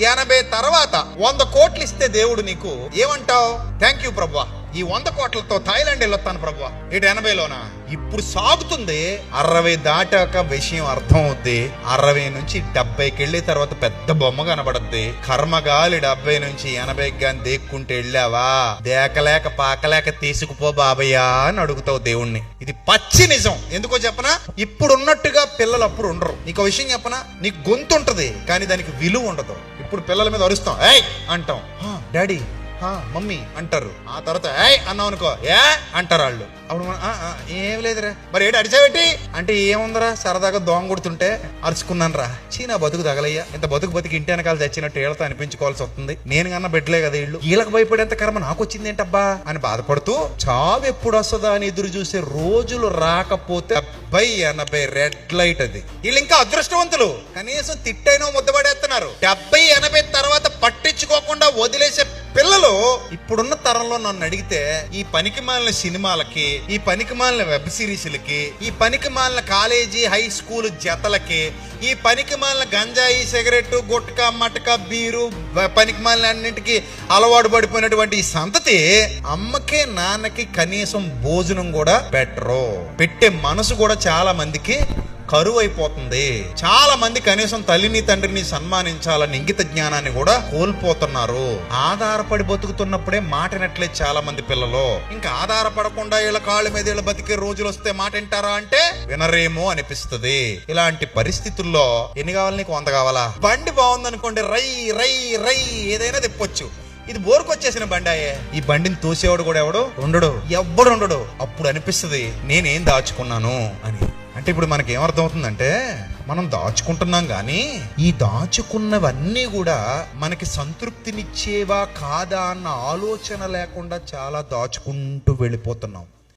80 తర్వాత 100 కోట్లు ఇస్తే దేవుడు నీకు ఏమంటావు? థ్యాంక్ యూ ప్రభువా, ఈ 100 కోట్లతో థాయిలాండ్ వెళ్ళొస్తాను ప్రభువా. 70లోనా? ఇప్పుడు సాగుతుంది. 60 దాటాక విషయం అర్థం అవుద్ది. 60 నుంచి 70కి వెళ్ళే తర్వాత పెద్ద బొమ్మ కనబడద్ది. కర్మగాలి 70 నుంచి 80కి గాని దేక్కుంటే వెళ్ళావా, దేకలేక పాకలేక తీసుకుపో బాబయ్యా అని అడుగుతావు దేవుణ్ణి. ఇది పచ్చి నిజం. ఎందుకో చెప్పనా? ఇప్పుడు ఉన్నట్టుగా పిల్లలు అప్పుడు ఉండరు. నీకు విషయం చెప్పనా? నీకు గొంతు ఉంటది కానీ దానికి విలువ ఉండదు. ఇప్పుడు పిల్లల మీద అరుస్తాం, ఏయ్ అంటాం, డాడీ మమ్మీ అంటారు. ఆ తర్వాత ఏయ్ అన్నావు అనుకో, ఏ అంటారు వాళ్ళు. అప్పుడు ఏం లేదురా, మరి ఏంటి అడిచావేటి అంటే, ఏముందరా సరదాగా దోమ కొడుతుంటే అరుచుకున్నాను రా, చీనా బతుకు తగలయ్యా, ఇంత బతికి ఇంటి వెనకాల చచ్చినట్టు వీళ్ళతో అనిపించుకోవాల్సి వస్తుంది, నేను కన్నా పెట్టలే కదా వీళ్ళు, వీళ్ళకి భయపడేంత కర్మ నాకు వచ్చింది ఏంటబ్బా అని బాధపడుతూ చావు ఎప్పుడు వస్తుందా అని ఎదురు చూసే రోజులు రాకపోతే 70-80 రెడ్ లైట్. అది వీళ్ళు ఇంకా అదృష్టవంతులు, కనీసం తిట్టైనా ముద్దబడేస్తున్నారు. 70-80 తర్వాత పట్టించుకోకుండా వదిలేసే పిల్లలు ఇప్పుడున్న తరంలో నన్ను అడిగితే ఈ పనికి మాలిన సినిమాలకి, ఈ పనికి మాలిన వెబ్ సిరీస్లకి, ఈ పనికి మాలిన కాలేజీ హై స్కూల్ జతలకి, ఈ పనికి మాలిన గంజాయి సిగరెట్ గుట్కా మటకా బీరు పనికి మాలిన అన్నింటికి అలవాటు పడిపోయినటువంటి ఈ సంతతి అమ్మకి నాన్నకి కనీసం భోజనం కూడా పెట్టరు. పెట్టే మనసు కూడా చాలా మందికి కరువు అయిపోతుంది. చాలా మంది కనీసం తల్లిని తండ్రిని సన్మానించాలని ఇంగిత జ్ఞానాన్ని కూడా కోల్పోతున్నారు. ఆధారపడి బతుకుతున్నప్పుడే మాటినట్లే చాలా మంది పిల్లలు. ఇంకా ఆధారపడకుండా వీళ్ళ కాళ్ళ మీద వీళ్ళ బతికే రోజులు వస్తే మాట వింటారా అంటే వినరేమో అనిపిస్తుంది. ఇలాంటి పరిస్థితుల్లో ఎన్ని కావాలి నీకు? 100 కావాలా? బండి బాగుందనుకోండి, రై రై రై ఏదైనా తెప్పొచ్చు. ఇది బోరుకొచ్చేసిన బండాయే, ఈ బండిని తోసేవాడు కూడా ఉండడు, ఎవ్వడు ఉండడు. అప్పుడు అనిపిస్తుంది నేనేం దాచుకున్నాను అని. అంటే ఇప్పుడు మనకి ఏమర్థమవుతుందంటే, మనం దాచుకుంటున్నాం కానీ ఈ దాచుకున్నవన్నీ కూడా మనకి సంతృప్తినిచ్చేవా కాదా అన్న ఆలోచన లేకుండా చాలా దాచుకుంటూ వెళ్ళిపోతున్నాం.